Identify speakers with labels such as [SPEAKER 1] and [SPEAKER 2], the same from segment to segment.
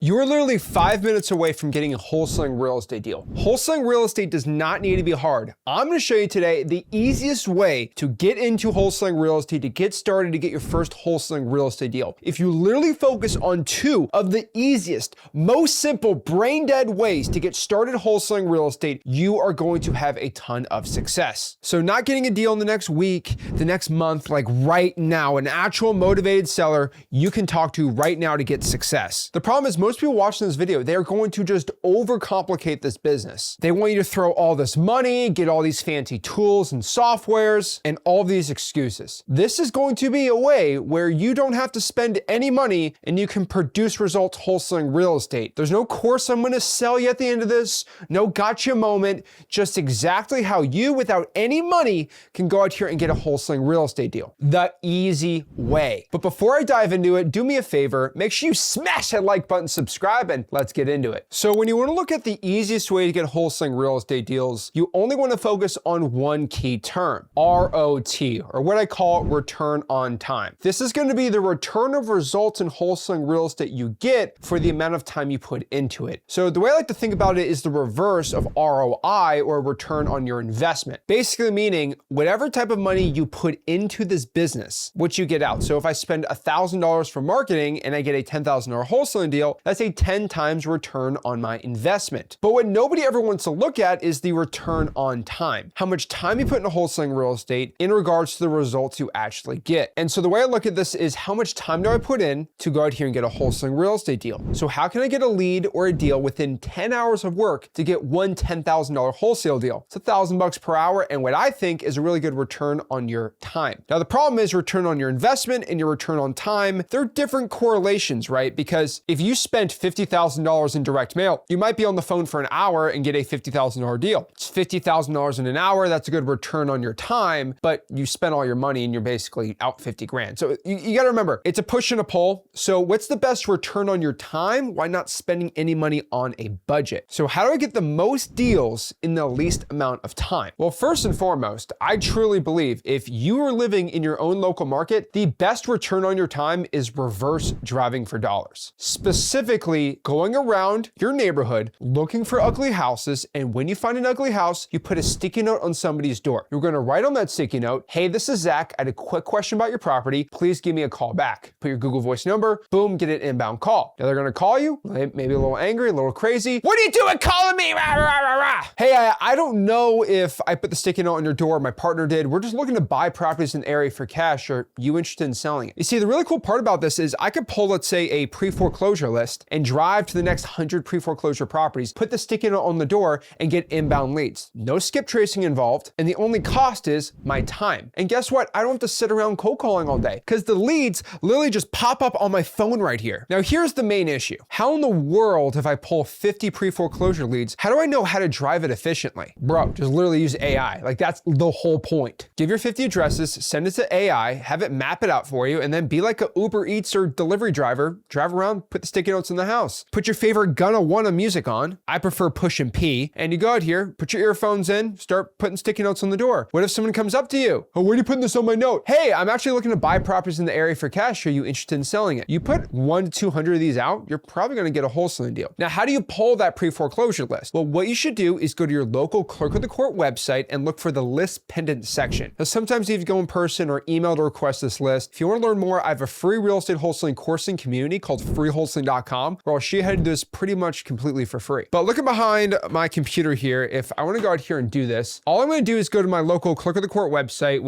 [SPEAKER 1] You're literally 5 minutes away from getting a wholesaling real estate deal. Wholesaling real estate does not need to be hard. I'm going to show you today the easiest way to get into wholesaling real estate, to get started, to get your first wholesaling real estate deal. If you literally focus on two of the easiest, most simple, brain dead ways to get started wholesaling real estate, you are going to have a ton of success. So not getting a deal in the next week, the next month, like right now, an actual motivated seller you can talk to right now to get success. The problem is most people watching this video, they're going to just overcomplicate this business. They want you to throw all this money, get all these fancy tools and softwares, and all these excuses. This is going to be a way where you don't have to spend any money and you can produce results wholesaling real estate. There's no course I'm going to sell you at the end of this, no gotcha moment, just exactly how you, without any money, can go out here and get a wholesaling real estate deal. The easy way. But before I dive into it, do me a favor, make sure you smash that like button, subscribe, and let's get into it. So when you want to look at the easiest way to get wholesaling real estate deals, you only want to focus on one key term, ROT, or what I call return on time. This is going to be the return of results in wholesaling real estate you get for the amount of time you put into it. So the way I like to think about it is the reverse of ROI, or return on your investment. Basically meaning whatever type of money you put into this business, what you get out. So if I spend $1,000 for marketing and I get a $10,000 wholesaling deal, that's a 10 times return on my investment. But what nobody ever wants to look at is the return on time. How much time you put into wholesaling real estate in regards to the results you actually get. And so the way I look at this is how much time do I put in to go out here and get a wholesaling real estate deal? So how can I get a lead or a deal within 10 hours of work to get one $10,000 wholesale deal? It's $1,000 per hour, and what I think is a really good return on your time. Now the problem is return on your investment and your return on time, they're different correlations, right? Because if you spent $50,000 in direct mail, you might be on the phone for an hour and get a $50,000 deal. It's $50,000 in an hour. That's a good return on your time, but you spent all your money and you're basically out 50 grand. So you got to remember, it's a push and a pull. So what's the best return on your time? Why not spending any money on a budget? So how do I get the most deals in the least amount of time? Well, first and foremost, I truly believe if you are living in your own local market, the best return on your time is reverse driving for dollars. Specifically going around your neighborhood looking for ugly houses, and when you find an ugly house, you put a sticky note on somebody's door. You're going to write on that sticky note, "Hey, this is Zach. I had a quick question about your property. Please give me a call back." Put your Google Voice number, boom, get an inbound call. Now they're going to call you, maybe a little angry, a little crazy. "What are you doing calling me? Rah, rah, rah, rah. Hey, I don't know if I put the sticky note on your door, my partner did. We're just looking to buy properties in the area for cash. Are you interested in selling it?" You see, the really cool part about this is I could pull, let's say, a pre-foreclosure list and drive to the next 100 pre-foreclosure properties, put the sticky note on the door, and get inbound leads. No skip tracing involved, and the only cost is my time. And guess what? I don't have to sit around cold calling all day because the leads literally just pop up on my phone right here. Now, here's the main issue. How in the world, if I pull 50 pre-foreclosure leads, how do I know how to drive it efficiently? Bro, just literally use AI. Like, that's the whole point. Give your 50 addresses, send it to AI, have it map it out for you, and then be like a Uber Eats or delivery driver, drive around, put the sticky notes in the house. Put your favorite Gonna Wanna music on. I prefer Push and P. And you go out here, put your earphones in, start putting sticky notes on the door. What if someone comes up to you? "Oh, where are you putting this on my note?" "Hey, I'm actually looking to buy properties in the area for cash. Are you interested in selling it?" You put 100 to 200 of these out, you're probably going to get a wholesaling deal. Now, how do you pull that pre-foreclosure list? Well, what you should do is go to your local clerk of the court website and look for the list pendant section. Now, sometimes you have to go in person or email to request this list. If you want to learn more, I have a free real estate wholesaling course and community called freewholesaling.com, where I'll show you how to do this pretty much completely for free. But looking behind my computer here, if I want to go out here and do this, all I'm going to do is go to my local clerk of the court website,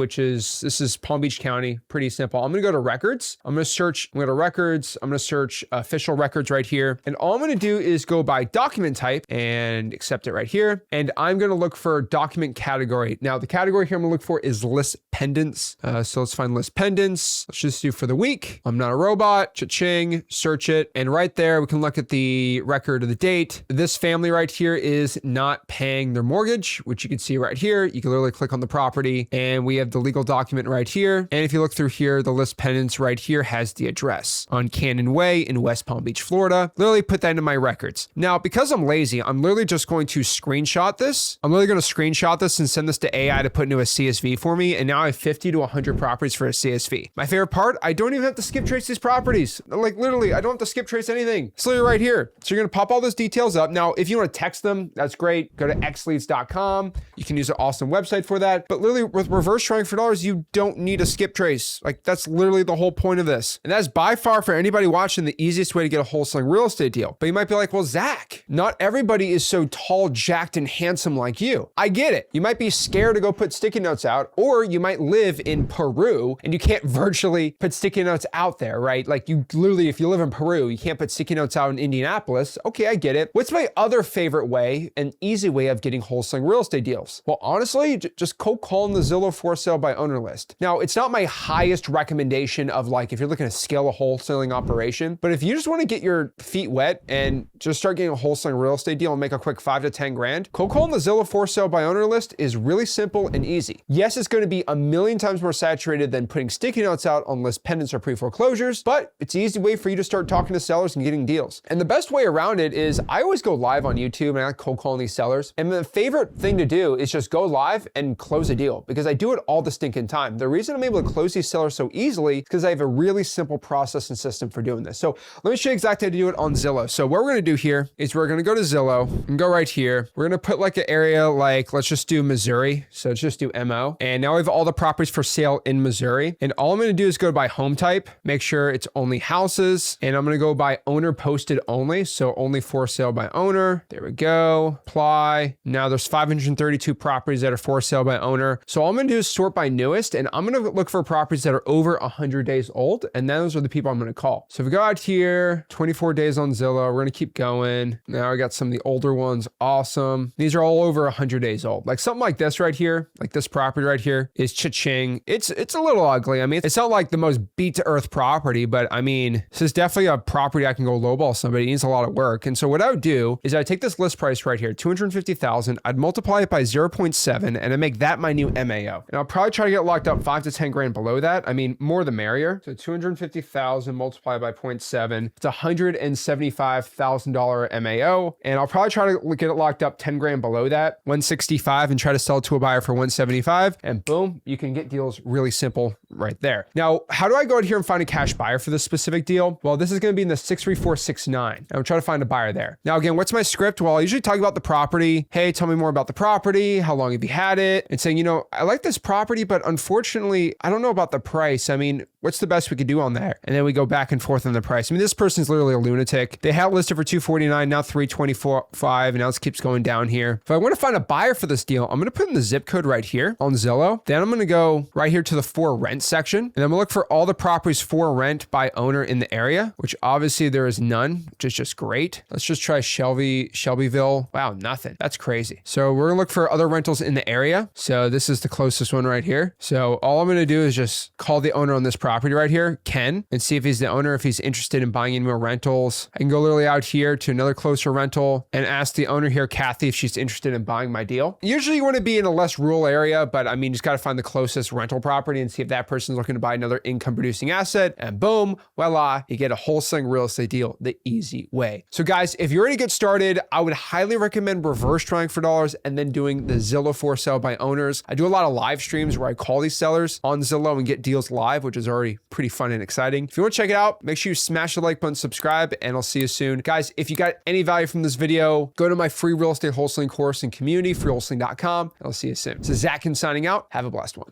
[SPEAKER 1] this is Palm Beach County. Pretty simple. I'm going to go to records. I'm going to go to records. I'm going to search official records right here. And all I'm going to do is go by document type and accept it right here. And I'm going to look for document category. Now, the category here I'm going to look for is list pendants. So let's find list pendants. Let's just do for the week. I'm not a robot. Cha-ching, search it. And right there, we can look at the record of the date. This family right here is not paying their mortgage, which you can see right here. You can literally click on the property and we have the legal document right here. And if you look through here, the list pendants right here has the address on Cannon Way in West Palm Beach, Florida. Literally put that into my records. Now, because I'm lazy, I'm literally just going to screenshot this. I'm literally going to screenshot this and send this to AI to put into a CSV for me. And now I have 50 to 100 properties for a CSV. My favorite part, I don't even have to skip trace these properties. Like literally, I don't have to skip trace anything. anything. It's literally right here. So you're gonna pop all those details up. Now, if you wanna text them, that's great. Go to xleads.com. You can use an awesome website for that. But literally with reverse trying for dollars, you don't need a skip trace. Like that's literally the whole point of this. And that's by far for anybody watching the easiest way to get a wholesaling real estate deal. But you might be like, well, Zach, not everybody is so tall, jacked, and handsome like you. I get it. You might be scared to go put sticky notes out, or you might live in Peru and you can't virtually put sticky notes out there, right? Like you literally, if you live in Peru, you can't put sticky notes out in Indianapolis. Okay, I get it. What's my other favorite way, an easy way of getting wholesaling real estate deals? Well, honestly, just cold calling the Zillow for sale by owner list. Now, it's not my highest recommendation of like, if you're looking to scale a wholesaling operation, but if you just want to get your feet wet and just start getting a wholesaling real estate deal and make a quick 5 to 10 grand, cold calling the Zillow for sale by owner list is really simple and easy. Yes, it's going to be a million times more saturated than putting sticky notes out on list pendants or pre-foreclosures, but it's an easy way for you to start talking to sellers and getting deals. And the best way around it is I always go live on YouTube and I like cold calling these sellers. And the favorite thing to do is just go live and close a deal because I do it all the stinking time. The reason I'm able to close these sellers so easily is because I have a really simple process and system for doing this. So let me show you exactly how to do it on Zillow. So what we're going to do here is we're going to go to Zillow and go right here. We're going to put like an area like, let's just do Missouri. So let's just do MO. And now we have all the properties for sale in Missouri. And all I'm going to do is go by home type, make sure it's only houses. And I'm going to go by owner posted only. So only for sale by owner. There we go. Apply. Now there's 532 properties that are for sale by owner. So all I'm going to do is sort by newest. And I'm going to look for properties that are over 100 days old. And those are the people I'm going to call. So if we go out here, 24 days on Zillow, we're going to keep going. Now I got some of the older ones. Awesome. These are all over 100 days old. Like something like this right here, like this property right here is cha-ching. It's a little ugly. I mean, it's not like the most beat to earth property, but I mean, this is definitely a property I can go lowball somebody. It needs a lot of work. And so what I would do is I'd take this list price right here, 250,000. I'd multiply it by 0.7 and I make that my new MAO. And I'll probably try to get locked up 5 to 10 grand below that. I mean, more the merrier. So 250,000 multiplied by 0.7, it's $175,000 MAO. And I'll probably try to get it locked up 10 grand below that, 165, and try to sell it to a buyer for 175. And boom, you can get deals really simple right there. Now, how do I go out here and find a cash buyer for this specific deal? Well, this is going to be in the 63469. I'm trying to find a buyer there. Now, again, what's my script? Well, I usually talk about the property. Hey, tell me more about the property. How long have you had it? And saying, you know, I like this property, but unfortunately, I don't know about the price. I mean, what's the best we could do on there? And then we go back and forth on the price. I mean, this person's literally a lunatic. They had it listed for 249, now 325, and now it keeps going down here. If I want to find a buyer for this deal, I'm going to put in the zip code right here on Zillow. Then I'm going to go right here to the for rent section. And I'm going to look for all the properties for rent by owner in the area, which obviously there is none, which is just great. Let's just try Shelbyville. Wow, nothing. That's crazy. So we're going to look for other rentals in the area. So this is the closest one right here. So all I'm going to do is just call the owner on this property right here, Ken, and see if he's the owner, if he's interested in buying any more rentals. I can go literally out here to another closer rental and ask the owner here, Kathy, if she's interested in buying my deal. Usually you want to be in a less rural area, but I mean, you just got to find the closest rental property and see if that person's looking to buy another income producing asset, and boom, voila, you get a wholesaling real estate deal the easy way. So guys, if you're ready to get started, I would highly recommend reverse trying for dollars and then doing the Zillow for sale by owners. I do a lot of live streams where I call these sellers on Zillow and get deals live, which is already pretty fun and exciting. If you want to check it out, make sure you smash the like button, subscribe, and I'll see you soon. Guys, if you got any value from this video, go to my free real estate wholesaling course and community, freewholesaling.com, and I'll see you soon. This is Zach Ginn signing out. Have a blessed one.